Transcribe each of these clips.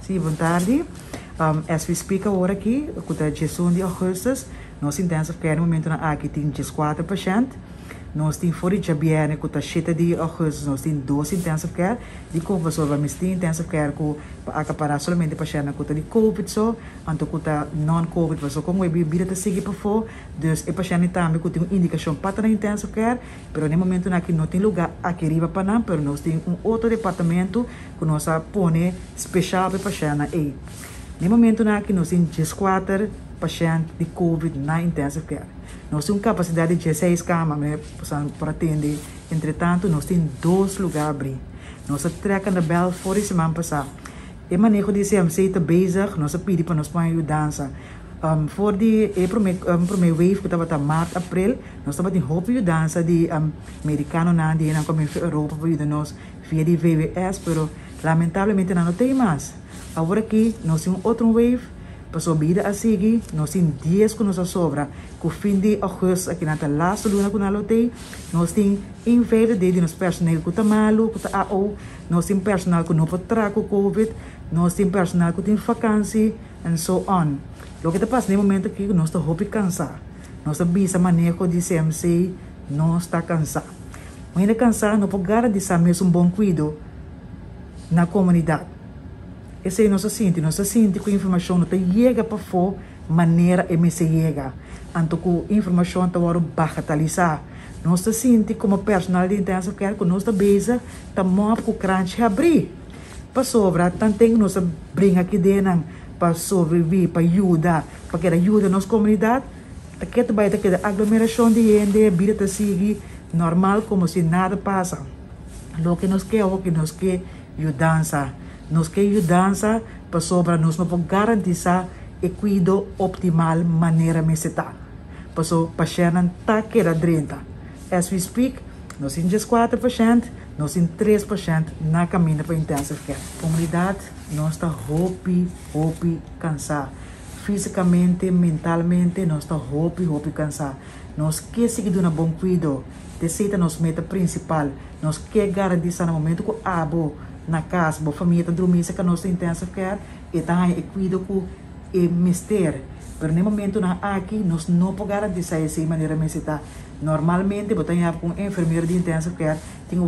Sim, boa tarde. As we speak agora aqui, com a 16 de agosto, nós intensive care no momento na aqui tem 4%. Nós temos fora de jabiane com a 7 de agosto, nós temos 2 intensive care. De como só vamos ter intensive care com a acaparar somente paciente com de COVID só, anto com a non-COVID, mas como é bebida te seguir para fora, dus o paciente também com tem indicação para na intensive care, pero no momento aqui não tem lugar aqui riba para não, pero nós temos outro departamento que nós põe especial para paciente aí. No momento aqui nós temos 4 pacientes de COVID na intensive care. Nós temos capacidade de 16 camas para atender. Entretanto, nós temos 2 lugares abrir. Nós trekken de bel voor de semana passada. E manejo de CMC está bezig. Nós pedimos para nós para ajudança. Voor die primeira wave que estava em março, abril, nós estamos em hoop ajudança de americano na die na como Europa para ajudar nós via de VWS, pero lamentavelmente não tem mais. Agora aqui nós temos outro wave. Passou vida a seguir, nós temos 10 que nos sobra. Com o fim de agosto, aqui na laatste luna que nós temos, nós temos inversão de nosso personal que está malo, que está AO, nós temos personal que não pode trazer com Covid, nós temos personal que tem vacância, and so on. O que está passando no momento aqui, nós estamos cansar. Nós estamos a manejo de CMC, nós estamos cansados. Mas ainda cansado, não pode garantir mesmo bom cuidado na comunidade. Esse é nosso sente que a informação não chega para fora maneira que se chega. Então, que a informação está bagatelizar. Nós sente como personal de intensive care que nós estamos muito com o crunch abrir. Para sobrar, tanto que nós brinca aqui dentro para sobreviver, para ajudar, para que ajude a nossa comunidade. Aqui também tem a aglomeração de gente, a vida sigue normal como se nada passa. O que nós quer ajudança. Nós queremos ajudança para sobrar, nós não podemos garantir o cuidado optimal maneira de estar. Para o paciente está querendo 30. As we speak, nós temos 4%, nós temos 3% na caminho para a intensive care. A comunidade, nós está cansado. Fisicamente, mentalmente, nós está cansado. Nós queremos seguir um bom cuidado. Essa é a nossa meta principal. Nós queremos garantir no momento que abo na casa, a família está dormindo, que nós temos intensive care, e também cuida com o mistério. Mas no momento aqui, nós não podemos garantir essa maneira de estar. Normalmente, eu tenho com enfermeiro de intensive care, tenho 1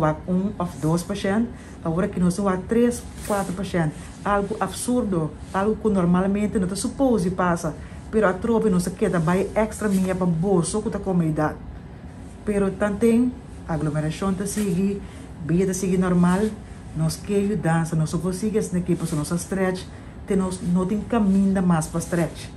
ou 2 pacientes, agora que nós temos 3, 4 pacientes. Algo absurdo, algo que normalmente não está suposto que passa, mas a tropa não se queda vai extra minha para o bolso da comunidade. Mas também, a aglomeração está seguindo, a vida está seguindo normal. Nós queremos dança, nós conseguimos aqui para nossa stretch, nós não temos caminho mais para stretch.